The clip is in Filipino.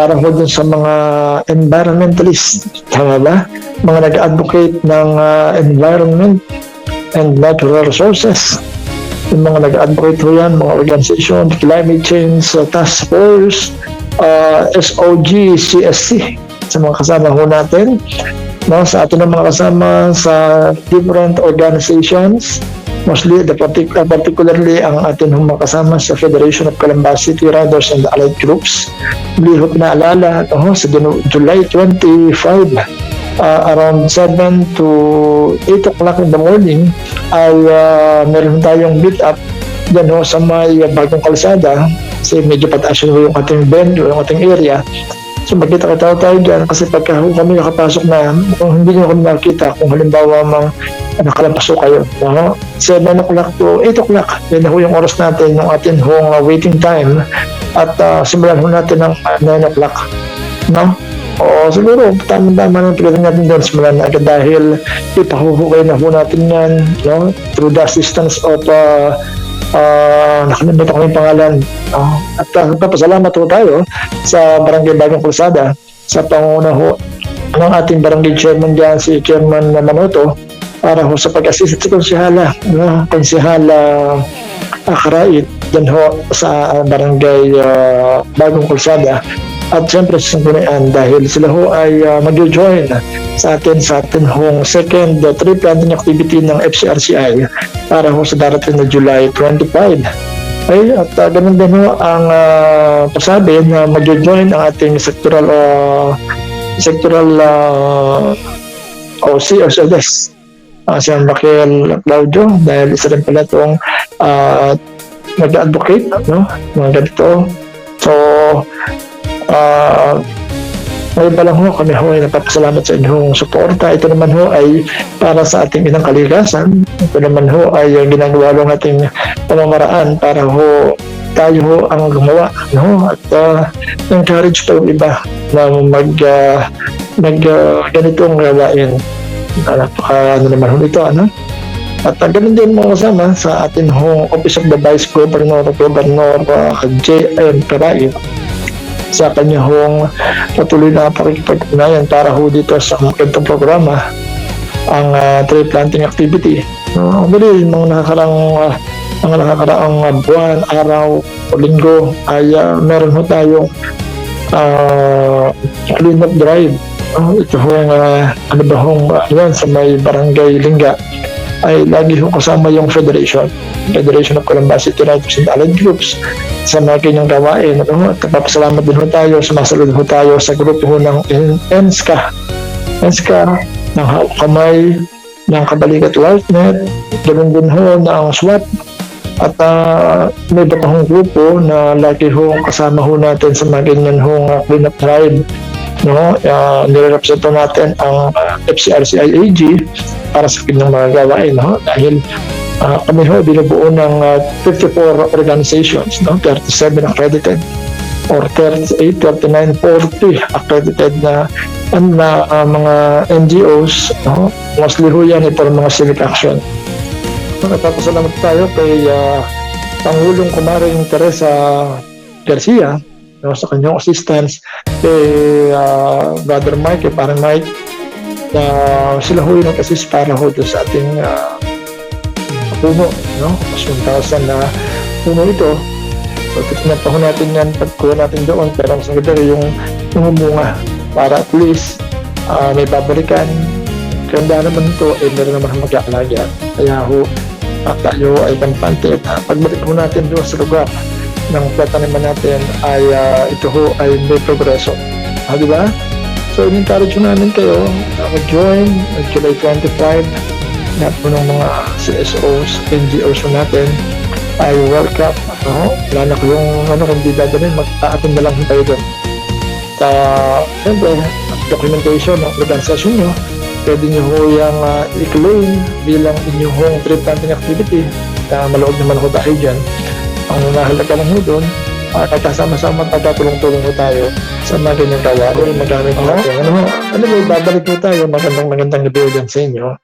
para ho dun sa mga environmentalist, tama ba? Mga nag-advocate ng environment and natural resources. Yung mga nag-advocate ho yan, mga organization, climate change, task force, SOG, CSC, sa mga kasama ho natin. No, sa atin ng mga kasama sa different organizations, mostly, particularly ang atin mga kasama sa Federation of Calamba City Riders and Allied Groups. Hindi ho pinaalala sa July 25, around 7 to 8 o'clock in the morning, ay meron tayong meet up dyan sa may bagong kalsada, kasi medyo pataas yung ating venue, yung ating area. So magkita-kita tayo dyan, kasi pagka kami nakapasok na, kung hindi nyo kami nakita, kung halimbawa nakalampaso kayo, 7 o'clock to 8 o'clock, yan na yung oras natin, yung atin waiting time, at simulan natin ng 9 o'clock. No? O siguro, tama-tama ng pilihan natin doon, simulan na agad dahil ipahuhukay na natin yan, no? Through the assistance of nakalimutan ko yung pangalan. At papasalamat ho tayo sa Barangay Bagong Kalsada sa panguna ho ng ating barangay chairman dyan, si Chairman Manoto, para ho sa pag-assist sa konsihala, konsihala Karait dyan ho sa Barangay Bagong Kalsada. At siyempre sa Sanggunian dahil sila ho ay mag-join sa atin hong second tree planting activity ng FCRCI para ho sa darating na July 25. Ay, at ganun din ho ang pasabi na mag-join ang ating sectoral OC o SODES. Si Raquel Claudio dahil isa rin pala itong nag-advocate, mga ganito. So, ngayon pa lang ho, kami ho ay napapasalamat sa inyong suporta. Ito naman ho ay para sa ating inang kalikasan. Ito naman ho ay ginagawa ng ating pamamaraan para ho tayo ho ang gumawa. At encourage pa yung iba na ganitong gawain. Napaka naman ho ito, At ganun din mga kasama sa ating Office of the Vice Governor J.M. Caray sa kanyang patuloy na pakikipag-ugnayan para ho dito sa ganitong programa ang tree planting activity. Ang dali, mga nakakaraang buwan, araw o linggo ay meron ho tayong clean up drive. Ito hong yan sa may Barangay Lingga ay lagi ho kasama yung Federation of Calamba City Riders and Allied Groups sa mga kanyang gawain. At papasalamat din ho tayo, sumasalud ho tayo sa grupo ho ng ENSCA ng Hawak Kamay, ng Kabalikat Lightnet, ganoon din ho ng SWAT, at may iba pa hong grupo na lagi ho kasama ho natin sa mga ganyan hong cleanup drive. Nire-represento natin ang FCRCI AG para sa kanyang mga gawain, dahil kami ho binubuo ng 54 organizations, 37 accredited or 38, 39, 40 accredited na mga NGOs, mostly ho yan ito mga civic action. Nagpapasalamat tayo kay Pangulong Kumaring Teresa Garcia sa kanyang assistance, kay Brother Mike, kay Parang Mike, na sila ho yung nag-assist para ho sa ating puno, mas 1,000 na puno ito. So, titignan pa ho natin yan pagkuha natin doon, pero mas maganda yung bunga para at least may babalikan. Kaya naman ito, meron naman mag-aalaga. Kaya ho, tayo ay kampante at pagbalik ho natin doon sa lugar ng plataniman natin ay ito ho ay may progreso. Di ba? So, in-encourage namin kayo na mag-join July 25. Lahat po ng mga CSOs, NGOs natin ay welcome. Wala na kung hindi dadalhin, mag-a-attend na lang tayo doon. Siyempre, documentation ng organisasyon nyo, pwede nyo ho yung i-claim bilang inyong tree planting activity na maloob naman ho tayo dyan. Ang nahalaga lang ho doon, nagkasama-sama pagkatulong-tulong ho tayo sa mga ganyang gawa. Magamit natin. Babalik ho tayo, magandang gabi dyan sa inyo.